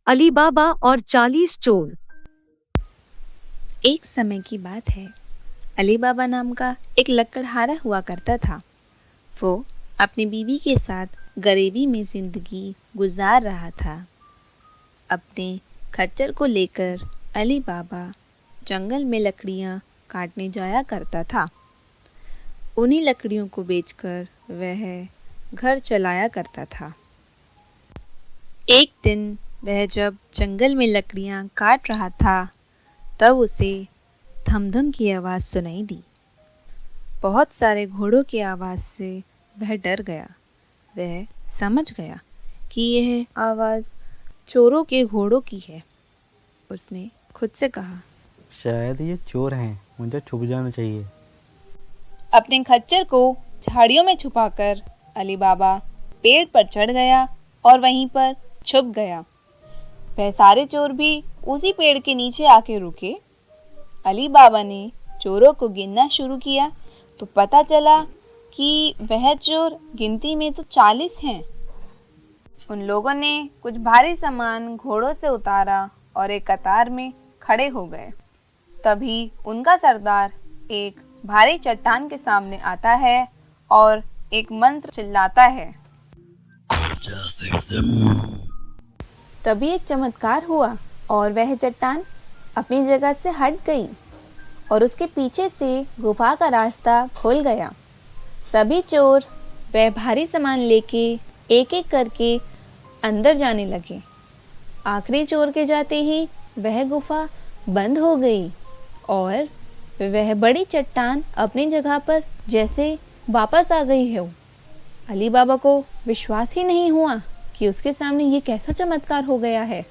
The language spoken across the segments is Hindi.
अली बाबा और 40 चोर। एक समय की बात है। अली बाबा नाम का एक लकड़हारा हुआ करता था। वो अपनी बीवी के साथ गरीबी में जिंदगी गुजार रहा था। अपने खच्चर को लेकर अली बाबा जंगल में लकड़ियां काटने जाया करता था। उन्हीं लकड़ियों को बेचकर वह घर चलाया करता था। एक दिन वह जब जंगल में लकड़ियां काट रहा था, तब उसे धमधम की आवाज़ सुनाई दी। बहुत सारे घोड़ों की आवाज़ से वह डर गया। वह समझ गया कि यह आवाज़ चोरों के घोड़ों की है। उसने खुद से कहा, शायद ये चोर हैं, मुझे छुप जाना चाहिए। अपने खच्चर को झाड़ियों में छुपाकर अली बाबा पेड़ पर चढ़ गया और वहीं पर छुप गया। वह सारे चोर भी उसी पेड़ के नीचे आके रुके। अली बाबा ने चोरों को गिनना शुरू किया तो पता चला कि वह चोर गिनती में तो 40 हैं। उन लोगों ने कुछ भारी सामान घोड़ों से उतारा और एक कतार में खड़े हो गए। तभी उनका सरदार एक भारी चट्टान के सामने आता है और एक मंत्र चिल्लाता है। तभी एक चमत्कार हुआ और वह चट्टान अपनी जगह से हट गई और उसके पीछे से गुफा का रास्ता खुल गया। सभी चोर वह भारी सामान लेके एक एक करके अंदर जाने लगे। आखिरी चोर के जाते ही वह गुफा बंद हो गई और वह बड़ी चट्टान अपनी जगह पर जैसे वापस आ गई है। अली बाबा को विश्वास ही नहीं हुआ कि उसके सामने ये कैसा चमत्कार हो गया है।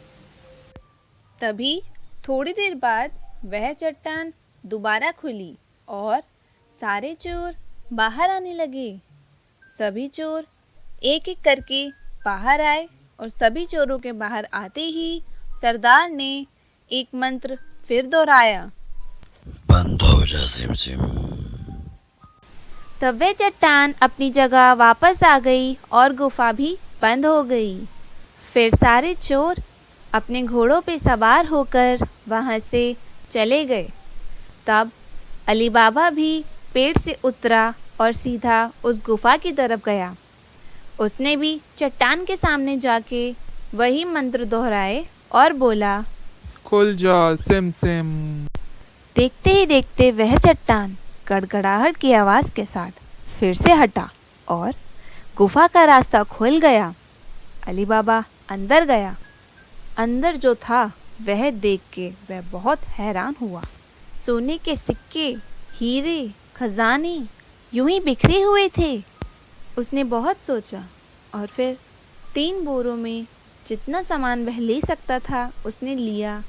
तभी थोड़ी देर बाद वह चट्टान दोबारा खुली और सारे चोर बाहर आने लगे। सभी चोर एक एक करके बाहर आए और सभी चोरों के बाहर आते ही सरदार ने एक मंत्र फिर दोहराया। बंद हो जा सिमसिम। तब वह चट्टान अपनी जगह वापस आ गई और गुफा भी बंद हो गई। फिर सारे चोर अपने घोड़ों पे सवार होकर वहां से चले गए। तब अली बाबा भी पेड़ से उतरा और सीधा उस गुफा की तरफ गया। उसने भी चट्टान के सामने जाके वही मंत्र दोहराए और बोला, खुल जा सिम सिम। देखते ही देखते वह चट्टान गड़गड़ाहट की आवाज़ के साथ फिर से हटा और गुफा का रास्ता खुल गया। अली बाबा अंदर गया। अंदर जो था वह देख के वह बहुत हैरान हुआ। सोने के सिक्के, हीरे, खजाने यूं ही बिखरे हुए थे। उसने बहुत सोचा और फिर 3 बोरों में जितना सामान वह ले सकता था उसने लिया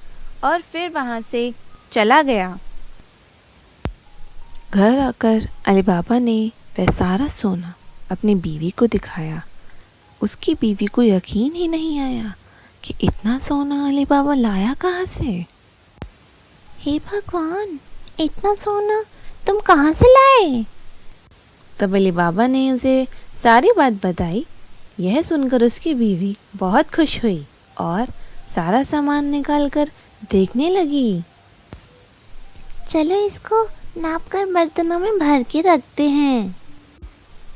और फिर वहाँ से चला गया। घर आकर अली बाबा ने वह सारा सोना अपनी बीवी को दिखाया। उसकी बीवी को यकीन ही नहीं आया कि इतना सोना अली बाबा लाया कहाँ से। हे भगवान, इतना सोना तुम कहाँ से लाए? तब अली बाबा ने उसे सारी बात बताई। यह सुनकर उसकी बीवी बहुत खुश हुई और सारा सामान निकालकर देखने लगी। चलो इसको नाप कर बर्तनों में भर के रखते हैं।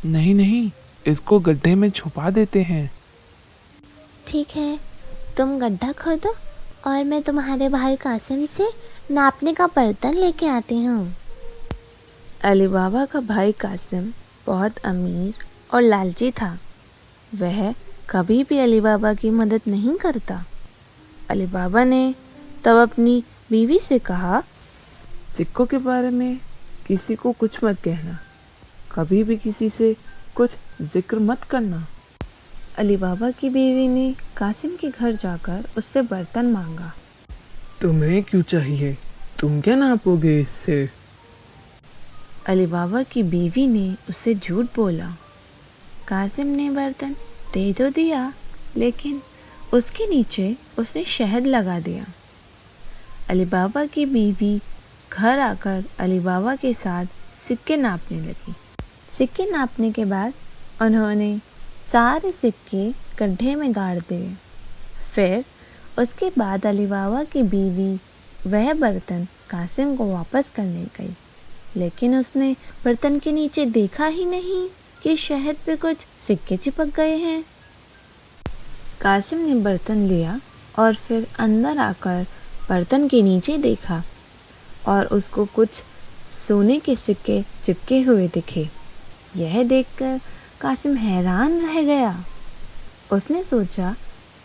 नहीं नहीं, इसको गड्ढे में छुपा देते हैं। ठीक है, तुम गड्ढा खोदो और मैं तुम्हारे भाई कासिम से नापने का बर्तन लेके आती हूँ। अली बाबा का भाई कासिम बहुत अमीर और लालची था। वह कभी भी अली बाबा की मदद नहीं करता। अली बाबा ने तब अपनी बीवी से कहा, सिक्कों के बारे में किसी को कुछ मत कहना, कभी भी किसी से कुछ जिक्र मत करना। अली बाबा की बीवी ने कासिम के घर जाकर उससे बर्तन मांगा। तुम्हें क्यों चाहिए? तुम क्या नापोगे इससे? अली बाबा की बीवी ने उससे झूठ बोला। कासिम ने बर्तन दे तो दिया, लेकिन उसके नीचे उसने शहद लगा दिया। अली बाबा की बीवी घर आकर अली बाबा के साथ सिक्के नापने लगी। सिक्के नापने के बाद उन्होंने सारे सिक्के गड्ढे में गाड़ दिए। फिर उसके बाद अली बाबा की बीवी वह बर्तन कासिम को वापस करने गई, लेकिन उसने बर्तन के नीचे देखा ही नहीं कि शहद पे कुछ सिक्के चिपक गए हैं। कासिम ने बर्तन लिया और फिर अंदर आकर बर्तन के नीचे देखा और उसको कुछ सोने के सिक्के चिपके हुए दिखे। यह देखकर कासिम हैरान रह गया। उसने सोचा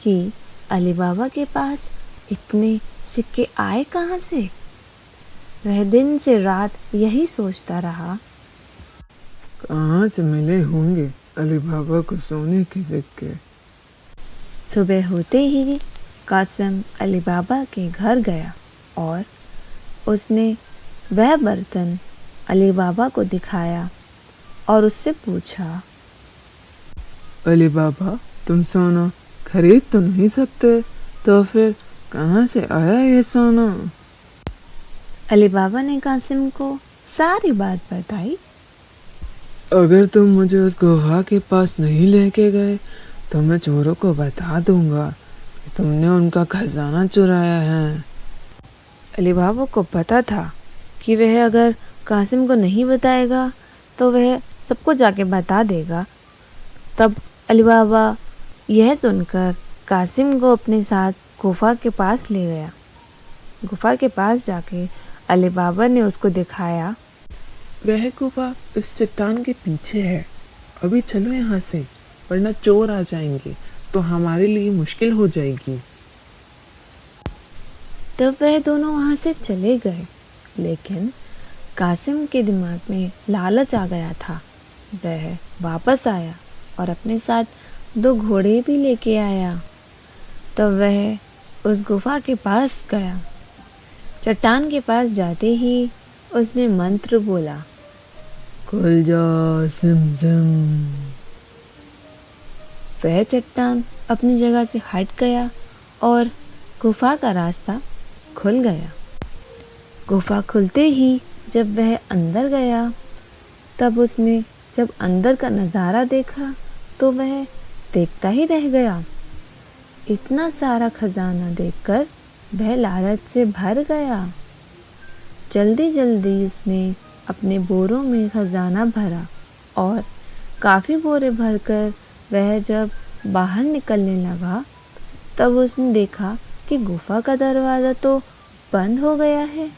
कि अली बाबा के पास इतने सिक्के आए कहाँ से। वह दिन से रात यही सोचता रहा। कहाँ से मिले होंगे अली बाबा को सोने के सिक्के। सुबह होते ही कासिम अली बाबा के घर गया और उसने वह बर्तन अली बाबा को दिखाया और उससे पूछा, अली बाबा, तुम सोना खरीद तो नहीं सकते, तो फिर कहाँ से आया ये सोना? अली बाबा ने कासिम को सारी बात बताई। अगर तुम मुझे उस गुफा के पास नहीं लेके गए तो मैं चोरों को बता दूंगा कि तुमने उनका खजाना चुराया है। अली बाबा को पता था कि वह अगर कासिम को नहीं बताएगा तो वह सबको जाके बता देगा। तब अली बाबा यह सुनकर कासिम को अपने साथ गुफा के पास ले गया। गुफा के पास जाके अली बाबा ने उसको दिखाया। वह गुफा इस चट्टान के पीछे है। अभी चलो यहाँ से, वरना चोर आ जाएंगे तो हमारे लिए मुश्किल हो जाएगी। तब वह दोनों वहां से चले गए, लेकिन कासिम के दिमाग में लालच आ गया था। वह वापस आया और अपने साथ 2 घोड़े भी लेके आया। तब वह उस गुफा के पास गया। चट्टान के पास जाते ही उसने मंत्र बोला, खुल जा सिम सिम। वह चट्टान अपनी जगह से हट गया और गुफा का रास्ता खुल गया। गुफा खुलते ही जब वह अंदर गया, तब उसने जब अंदर का नज़ारा देखा तो वह देखता ही रह गया। इतना सारा खजाना देखकर वह लालच से भर गया। जल्दी जल्दी उसने अपने बोरों में खजाना भरा और काफ़ी बोरे भरकर वह जब बाहर निकलने लगा, तब उसने देखा कि गुफा का दरवाज़ा तो बंद हो गया है।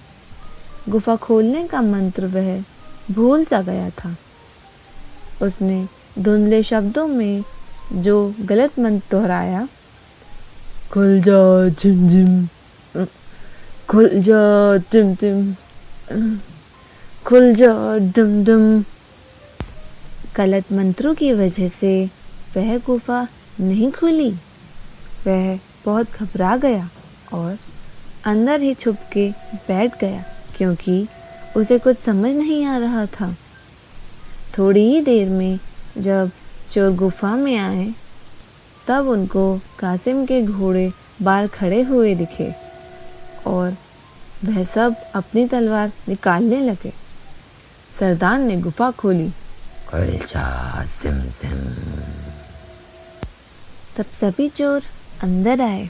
गुफा खोलने का मंत्र वह भूल सा गया था। उसने धुंधले शब्दों में जो गलत मंत्र दोहराया, खुल जा झिम झिम, खुल जा टिम टिम, खुल जा डम डम। गलत मंत्रों की वजह से वह गुफा नहीं खुली। वह बहुत घबरा गया और अंदर ही छुप के बैठ गया, क्योंकि उसे कुछ समझ नहीं आ रहा था। थोड़ी ही देर में जब चोर गुफा में आए, तब उनको कासिम के घोड़े बाहर खड़े हुए दिखे और वह सब अपनी तलवार निकालने लगे। सरदार ने गुफा खोली। खुल जा सिम सिम। तब सभी चोर अंदर आए।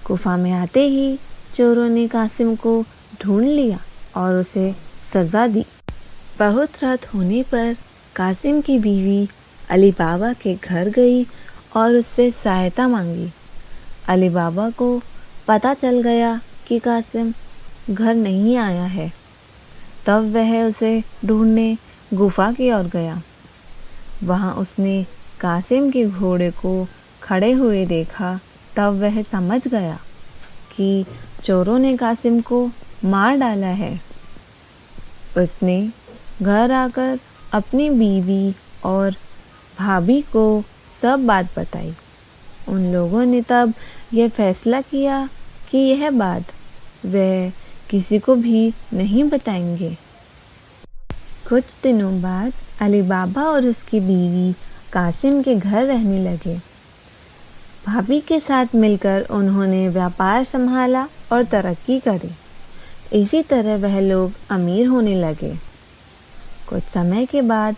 गुफा में आते ही चोरों ने कासिम को ढूंढ लिया और उसे सजा दी। बहुत रात होने पर कासिम की बीवी अली बाबा के घर गई और उससे सहायता मांगी। अली बाबा को पता चल गया कि कासिम घर नहीं आया है। तब वह उसे ढूंढने गुफा की ओर गया। वहां उसने कासिम के घोड़े को खड़े हुए देखा। तब वह समझ गया कि चोरों ने कासिम को मार डाला है। उसने घर आकर अपनी बीवी और भाभी को सब बात बताई। उन लोगों ने तब यह फैसला किया कि यह बात वे किसी को भी नहीं बताएंगे। कुछ दिनों बाद अली बाबा और उसकी बीवी कासिम के घर रहने लगे। भाभी के साथ मिलकर उन्होंने व्यापार संभाला और तरक्की करी। इसी तरह वह लोग अमीर होने लगे। कुछ समय के बाद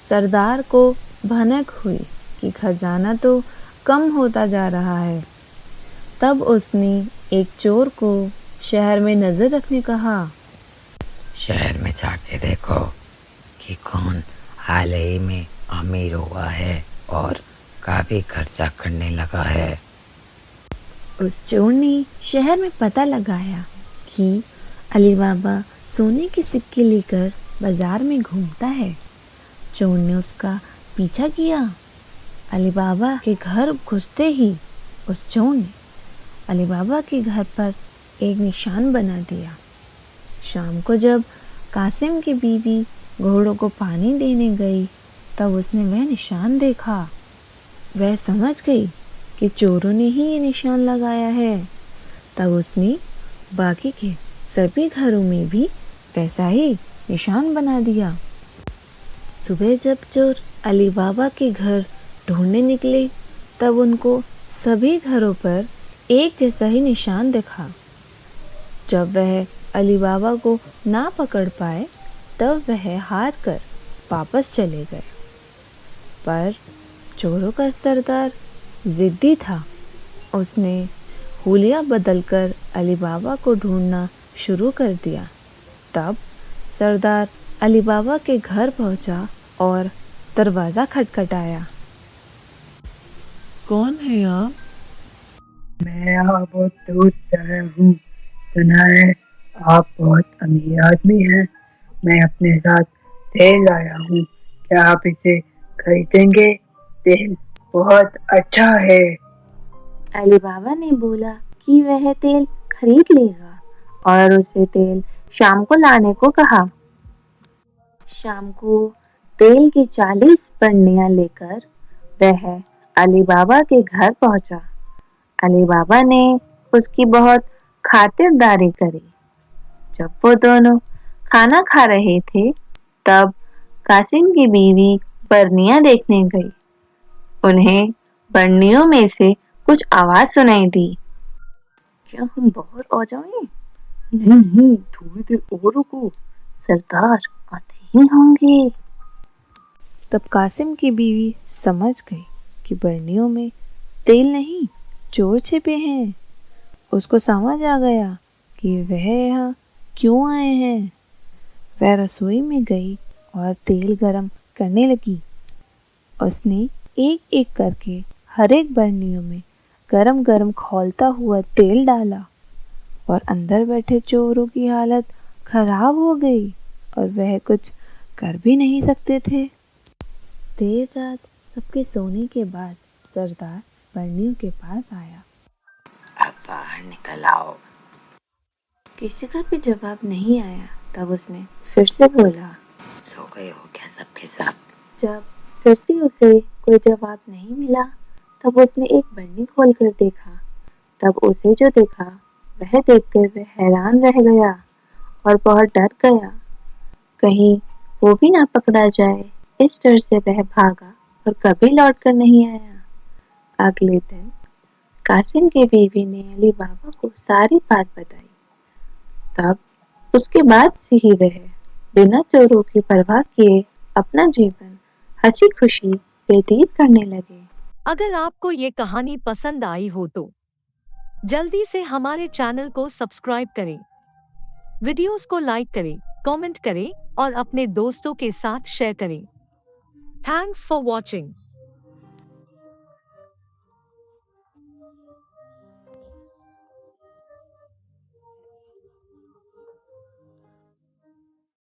सरदार को भनक हुई कि खजाना तो कम होता जा रहा है। तब उसने एक चोर को शहर में नजर रखने कहा। शहर में जाके देखो कि कौन हाल ही में अमीर हुआ है और काफी खर्चा करने लगा है। उस चोर ने शहर में पता लगाया कि अली बाबा सोने के सिक्के लेकर बाजार में घूमता है। चोर ने उसका पीछा किया। अली बाबा के घर घुसते ही उस चोर ने अली बाबा के घर पर एक निशान बना दिया। शाम को जब कासिम की बीवी घोड़ों को पानी देने गई तब उसने वह निशान देखा। वह समझ गई कि चोरों ने ही ये निशान लगाया है। तब उसने बाकी के सभी घरों में भी वैसा ही निशान बना दिया। सुबह जब चोर अली बाबा के घर ढूंढने निकले तब उनको सभी घरों पर एक जैसा ही निशान दिखा। जब वह अली बाबा को ना पकड़ पाए तब वह हार कर वापस चले गए। पर चोरों का सरदार जिद्दी था। उसने हुलिया बदलकर अली बाबा को ढूंढना शुरू कर दिया। तब सरदार अली बाबा के घर पहुंचा और दरवाजा खटखटाया। कौन है आप? मैं यहाँ बहुत दूर से आया हूँ। सुना है आप बहुत अमीर आदमी हैं। मैं अपने साथ तेल लाया हूँ, क्या आप इसे खरीदेंगे? तेल बहुत अच्छा है। अली बाबा ने बोला कि वह तेल खरीद लेगा और उसे तेल शाम को लाने को कहा। शाम को तेल की 40 बरनियां लेकर वह अली बाबा के घर पहुंचा। अली बाबा ने उसकी बहुत खातिरदारी करी। जब वो दोनों खाना खा रहे थे तब कासिम की बीवी बरनियां देखने गई। उन्हें बरनियों में से कुछ आवाज सुनाई दी। क्या हम बाहर आ जाएं? नहीं, थोड़ी देर और रुको, सरदार आते ही होंगे। तब कासिम की बीवी समझ गई कि बरनियों में तेल नहीं चोर छिपे हैं। उसको समझ आ गया कि वह यहाँ क्यों आए हैं। वह रसोई में गई और तेल गरम करने लगी। उसने एक एक करके हर एक बरनियों में गरम गरम खौलता हुआ तेल डाला और अंदर बैठे चोरों की हालत खराब हो गई और वह कुछ कर भी नहीं सकते थे। देर रात सबके सोने के बाद सरदार बरनियों के पास आया। अब बाहर निकल आओ। किसी का भी जवाब नहीं आया। तब उसने फिर से बोला। सो गए हो क्या सबके सब? जब फिर से उसे कोई जवाब नहीं मिला तब उसने एक बरनी खोलकर देखा। तब उसे जो देखा वह देखकर वह हैरान रह गया और बहुत डर गया। कहीं वो भी ना पकड़ा जाए, इस डर से वह भागा और कभी लौट कर नहीं आया। अगले दिन कासिम की बीवी ने अली बाबा को सारी बात बताई। तब उसके बाद से ही वह बिना चोरों की परवाह किए अपना जीवन हंसी खुशी व्यतीत करने लगे। अगर आपको ये कहानी पसंद आई हो तो जल्दी से हमारे चैनल को सब्सक्राइब करें, वीडियोस को लाइक करें, कमेंट करें और अपने दोस्तों के साथ शेयर करें। Thanks for watching.